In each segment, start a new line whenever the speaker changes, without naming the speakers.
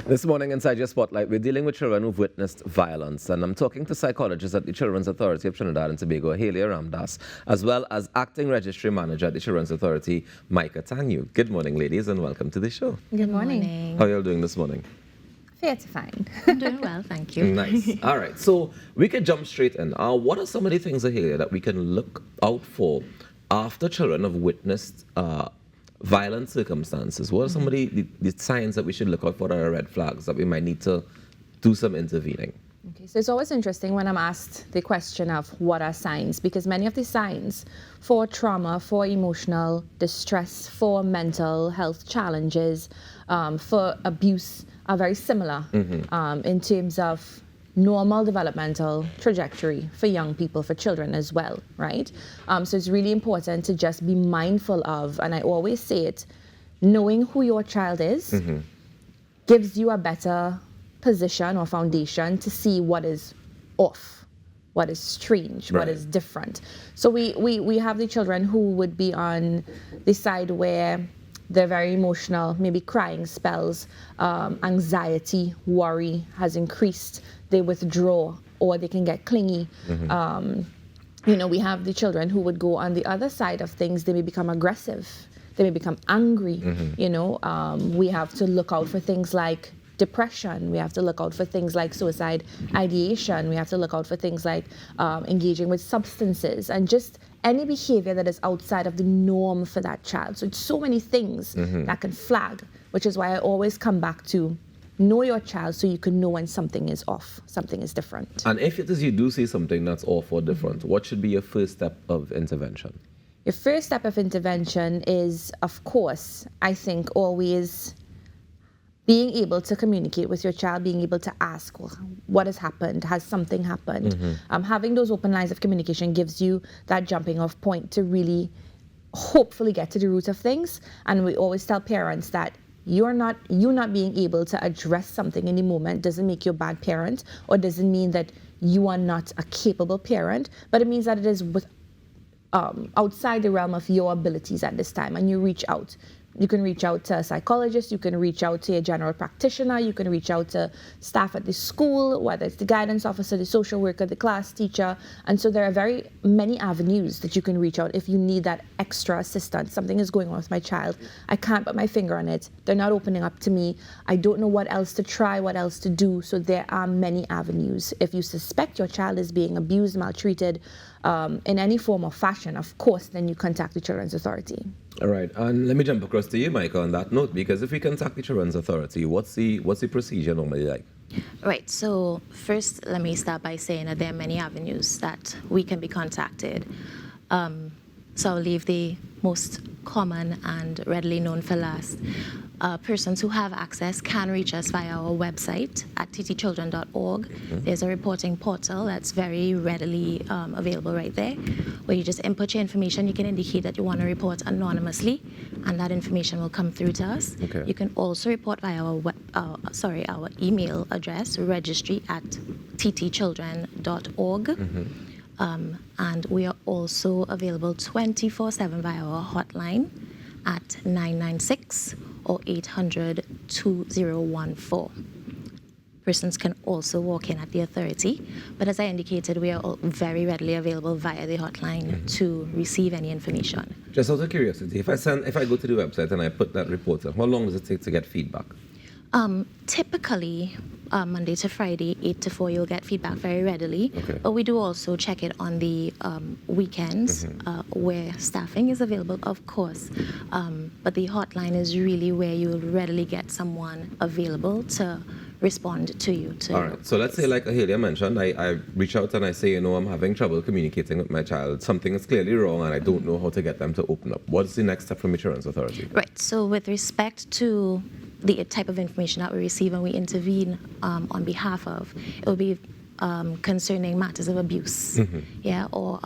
This morning inside your spotlight, we're dealing with children who've witnessed violence, and I'm talking to psychologists at the Children's Authority of Trinidad and Tobago, Halia Ramdas, as well as acting registry manager at the Children's Authority, Micah Tanyu. Good morning, ladies, and welcome to the show.
Good morning.
How are you all doing this morning?
Fair to find.
I'm doing well, thank you.
Nice. All right, so we could jump straight in. What are some of the things, Halia, that we can look out for after children have witnessed violent circumstances? What are some of the signs that we should look out for that are red flags that we might need to do some intervening?
Okay, so it's always interesting when I'm asked the question of what are signs, because many of the signs for trauma, for emotional distress, for mental health challenges, for abuse are very similar in terms of normal developmental trajectory for young people, for children as well, right? So it's really important to just be mindful of, and I always say it, knowing who your child is gives you a better position or foundation to see what is off, what is strange, what is different. So we have the children who would be on the side where they're very emotional, maybe crying spells, anxiety, worry has increased, they withdraw, or they can get clingy. We have the children who would go on the other side of things, they may become aggressive, they may become angry. We have to look out for things like depression, we have to look out for things like suicide ideation, we have to look out for things like engaging with substances and just any behavior that is outside of the norm for that child. So it's so many things that can flag, which is why I always come back to know your child so you can know when something is off, something is different.
And if it is you do see something that's off or different, what should be your first step of intervention?
Your first step of intervention is, of course, I think always being able to communicate with your child, being able to ask, well, what has happened? Has something happened? Having those open lines of communication gives you that jumping off point to really hopefully get to the root of things. And we always tell parents that you not being able to address something in the moment doesn't make you a bad parent, or doesn't mean that you are not a capable parent, but it means that it is outside the realm of your abilities at this time, and you reach out. You can reach out to a psychologist, you can reach out to a general practitioner, you can reach out to staff at the school, whether it's the guidance officer, the social worker, the class teacher. And so there are very many avenues that you can reach out if you need that extra assistance. Something is going on with my child. I can't put my finger on it. They're not opening up to me. I don't know what else to try, what else to do. So there are many avenues. If you suspect your child is being abused, maltreated, in any form or fashion, of course, then you contact the Children's Authority.
All right, and let me jump across to you, Micah, on that note, because if we contact the Children's Authority, what's the procedure normally like?
Right, so first let me start by saying that there are many avenues that we can be contacted. So I'll leave the most common and readily known for last. Persons who have access can reach us via our website at ttchildren.org. There's a reporting portal that's very readily available right there, where you just input your information. You can indicate that you want to report anonymously, and that information will come through to us.
Okay.
You can also report via our email address, registry@ttchildren.org. And we are also available 24/7 via our hotline at 996 or 800-2014. Persons can also walk in at the authority, but as I indicated, we are all very readily available via the hotline to receive any information.
Just out of curiosity, if I go to the website and I put that report in, how long does it take to get feedback?
Typically, Monday to Friday, 8 to 4, you'll get feedback very readily.
Okay.
But we do also check it on the weekends where staffing is available, of course. But the hotline is really where you'll readily get someone available to respond to you.
All right, so let's say, like Ahelia mentioned, I reach out and I say, I'm having trouble communicating with my child. Something is clearly wrong and I don't know how to get them to open up. What's the next step from the Children's Authority?
Right, so with respect to the type of information that we receive and we intervene on behalf of, it will be concerning matters of abuse, or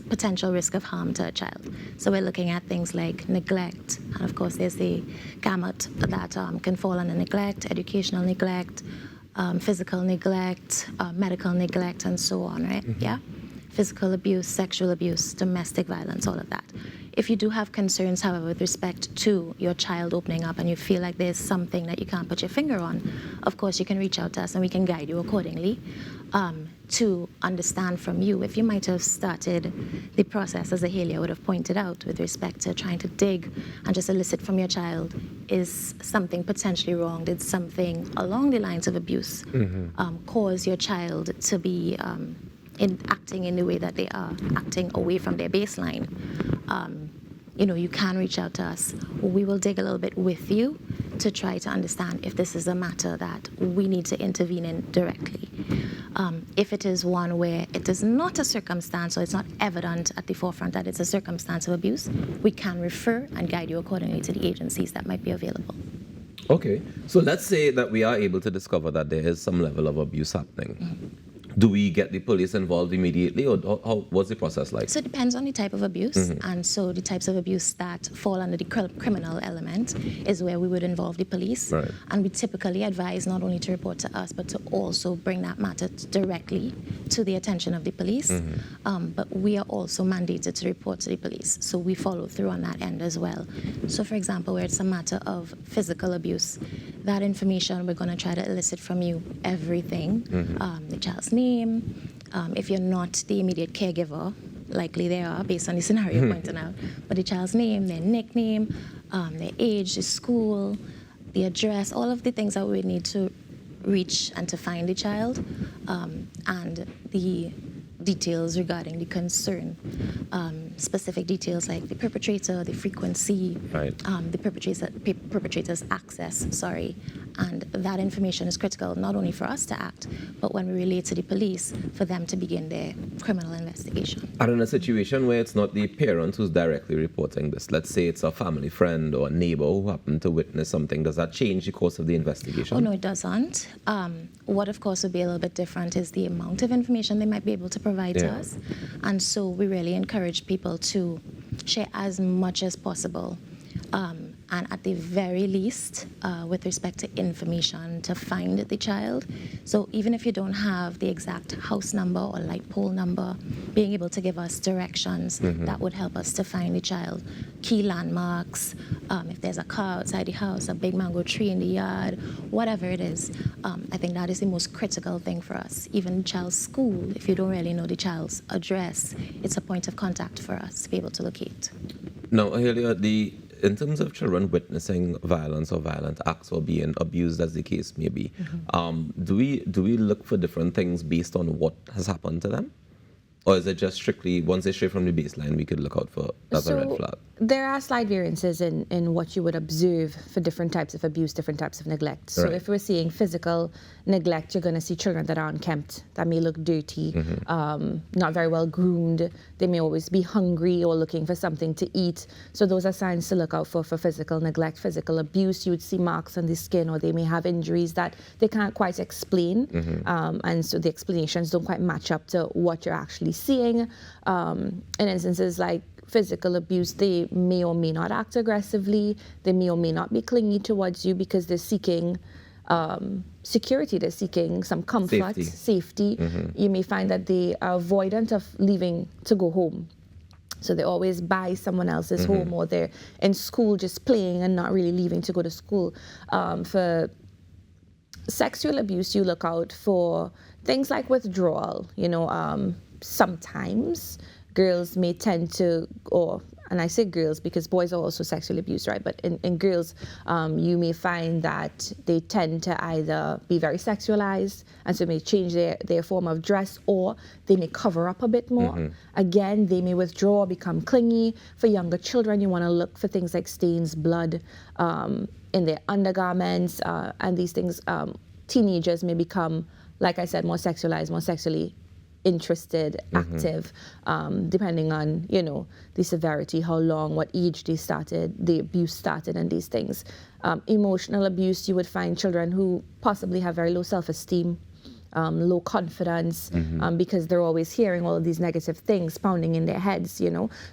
potential risk of harm to a child. So we're looking at things like neglect, and of course there's the gamut that can fall under neglect, educational neglect, physical neglect, medical neglect, and so on, right? Physical abuse, sexual abuse, domestic violence, all of that. If you do have concerns, however, with respect to your child opening up and you feel like there's something that you can't put your finger on, of course you can reach out to us and we can guide you accordingly to understand from you if you might have started the process, as Ahelia would have pointed out, with respect to trying to dig and just elicit from your child, is something potentially wrong? Did something along the lines of abuse cause your child to be acting in the way that they are, acting away from their baseline? You can reach out to us. We will dig a little bit with you to try to understand if this is a matter that we need to intervene in directly. If it is one where it is not a circumstance or it's not evident at the forefront that it's a circumstance of abuse, we can refer and guide you accordingly to the agencies that might be available.
Okay, so let's say that we are able to discover that there is some level of abuse happening. Do we get the police involved immediately, or what's the process like?
So it depends on the type of abuse, and so the types of abuse that fall under the criminal element is where we would involve the police.
Right.
And we typically advise not only to report to us, but to also bring that matter directly to the attention of the police. But we are also mandated to report to the police, so we follow through on that end as well. So for example, where it's a matter of physical abuse, that information we're going to try to elicit from you everything, the child's name, if you're not the immediate caregiver, likely they are based on the scenario you're pointing out, but the child's name, their nickname, their age, the school, the address, all of the things that we need to reach and to find the child, and the details regarding the concern, specific details like the perpetrator, the frequency,
right.
The perpetrator's access, and that information is critical not only for us to act, but when we relate to the police, for them to begin their criminal investigation.
And in a situation where it's not the parent who's directly reporting this, let's say it's a family friend or a neighbor who happened to witness something, does that change the course of the investigation?
Oh, no, it doesn't. What, of course, would be a little bit different is the amount of information they might be able to provide to us. And so we really encourage people to share as much as possible. And at the very least, with respect to information to find the child. So even if you don't have the exact house number or light pole number, being able to give us directions, that would help us to find the child. Key landmarks, if there's a car outside the house, a big mango tree in the yard, whatever it is, I think that is the most critical thing for us. Even the child's school, if you don't really know the child's address, it's a point of contact for us to be able to locate.
Now, Ahelia, in terms of children witnessing violence or violent acts or being abused, as the case may be, do we look for different things based on what has happened to them? Or is it just strictly, once they stray from the baseline, we could look out for as a red flag?
There are slight variances in what you would observe for different types of abuse, different types of neglect. So if we're seeing physical neglect, you're going to see children that are unkempt, that may look dirty, not very well groomed. They may always be hungry or looking for something to eat. So those are signs to look out for physical neglect, physical abuse. You would see marks on the skin, or they may have injuries that they can't quite explain. And so the explanations don't quite match up to what you're actually seeing. In instances like physical abuse, they may or may not act aggressively. They may or may not be clingy towards you because they're seeking security, they're seeking some comfort, safety. You may find that they are avoidant of leaving to go home. So they're always by someone else's home, or they're in school just playing and not really leaving to go to school. For sexual abuse, you look out for things like withdrawal. Sometimes girls may tend to, and I say girls because boys are also sexually abused, right? But in girls, you may find that they tend to either be very sexualized, and so may change their form of dress, or they may cover up a bit more. Again, they may withdraw, become clingy. For younger children, you want to look for things like stains, blood in their undergarments, and these things. Teenagers may become, like I said, more sexualized, more sexually interested, active, depending on, the severity, how long, what age the abuse started, and these things. Emotional abuse, you would find children who possibly have very low self-esteem, low confidence, because they're always hearing all of these negative things pounding in their heads,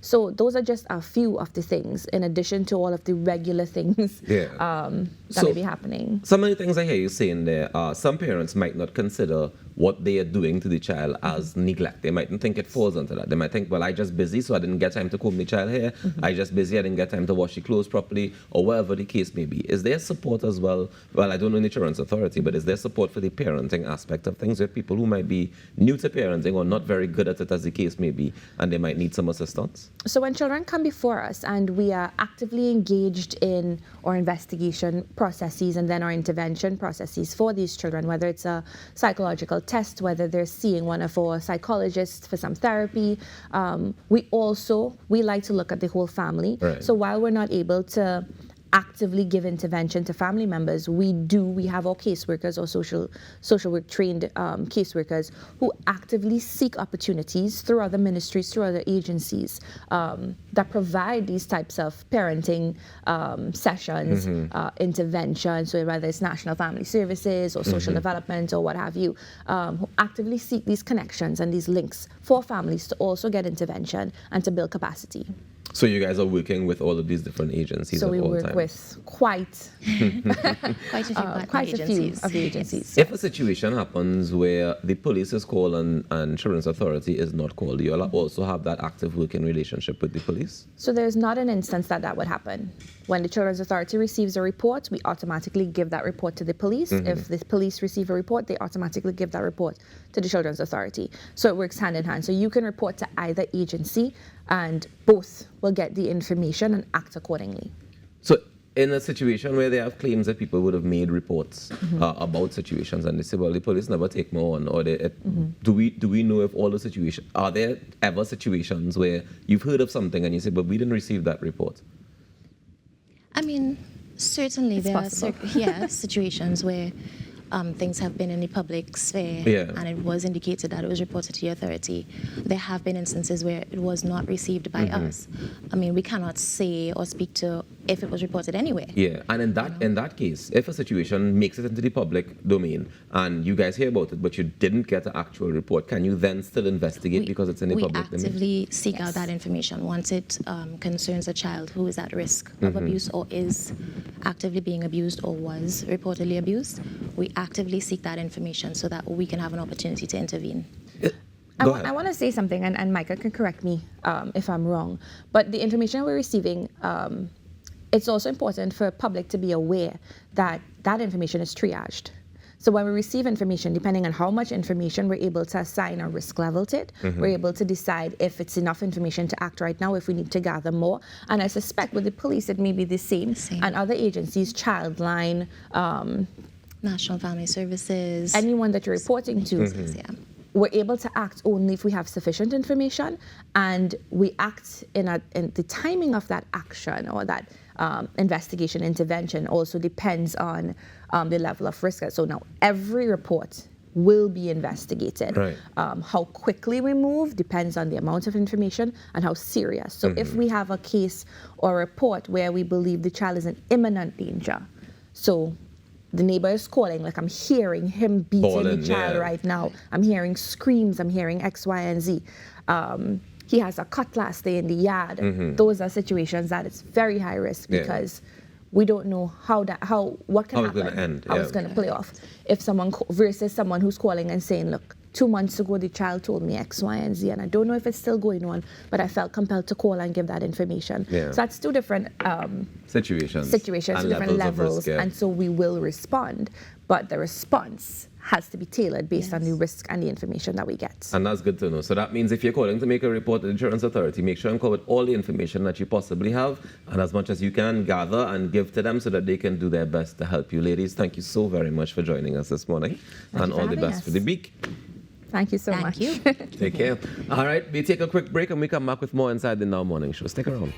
So those are just a few of the things, in addition to all of the regular things that may be happening.
Some of the things I hear you saying there, some parents might not consider what they are doing to the child as neglect. They mightn't think it falls into that. They might think, well, I just busy, so I didn't get time to comb the child hair. I just busy, I didn't get time to wash the clothes properly, or whatever the case may be. Is there support as well? Well, I don't know the Children's Authority, but is there support for the parenting aspect of things with people who might be new to parenting or not very good at it, as the case may be, and they might need some assistance?
So when children come before us and we are actively engaged in our investigation processes and then our intervention processes for these children, whether it's a psychological test, whether they're seeing one of our psychologists for some therapy, we like to look at the whole family.
Right.
So while we're not able to actively give intervention to family members, we have our caseworkers or social work trained caseworkers who actively seek opportunities through other ministries, through other agencies that provide these types of parenting sessions, intervention, so whether it's National Family Services or social development or what have you, who actively seek these connections and these links for families to also get intervention and to build capacity.
So you guys are working with all of these different agencies
So
at
we
all
work
times?
with quite
Quite
a few of the agencies.
If a situation happens where the police is called and Children's Authority is not called, do you also have that active working relationship with the police?
So there's not an instance that would happen. When the Children's Authority receives a report, we automatically give that report to the police. If the police receive a report, they automatically give that report to the Children's Authority. So it works hand in hand. So you can report to either agency and both will get the information and act accordingly.
So in a situation where they have claims that people would have made reports about situations and they say, well, the police never take me on, or do we know if all the situations, are there ever situations where you've heard of something and you say, but we didn't receive that report?
I mean, certainly
It's
there
possible.
are situations where things have been in the public sphere and it was indicated that it was reported to the authority. There have been instances where it was not received by us. I mean, we cannot say or speak to if it was reported anywhere.
Yeah, and in that case, if a situation makes it into the public domain and you guys hear about it, but you didn't get an actual report, can you then still investigate because it's in the public domain?
We actively seek out that information once it concerns a child who is at risk of abuse or is actively being abused or was reportedly abused. We actively seek that information so that we can have an opportunity to intervene.
I want to say something, and Micah can correct me if I'm wrong, but the information we're receiving, it's also important for public to be aware that that information is triaged. So when we receive information, depending on how much information we're able to assign a risk level to it, we're able to decide if it's enough information to act right now, if we need to gather more. And I suspect with the police, it may be the same. And other agencies, Childline,
National Family Services.
anyone that you're reporting to, we're able to act only if we have sufficient information, and we act in the timing of that action or that investigation intervention also depends on the level of risk. So now every report will be investigated.
Right.
How quickly we move depends on the amount of information and how serious. So if we have a case or report where we believe the child is in imminent danger, so the neighbor is calling, like I'm hearing him beating the child right now. I'm hearing screams, I'm hearing X, Y, and Z. He has a cutlass there in the yard. Those are situations that it's very high risk because we don't know what can happen, how it's going to play off. If someone versus someone who's calling and saying, look, 2 months ago the child told me X, Y, and Z, and I don't know if it's still going on, but I felt compelled to call and give that information. So that's two different situations, different levels, and so we will respond, but the response has to be tailored based on the risk and the information that we get.
And that's good to know. So that means if you're calling to make a report to the Children's Authority, make sure and cover all the information that you possibly have, and as much as you can gather and give to them so that they can do their best to help you. Ladies, thank you so very much for joining us this morning, and all the best for the week.
Thank you so much.
Thank you.
Take care. All right, we take a quick break and we come back with more inside the Now Morning Show. Stick around.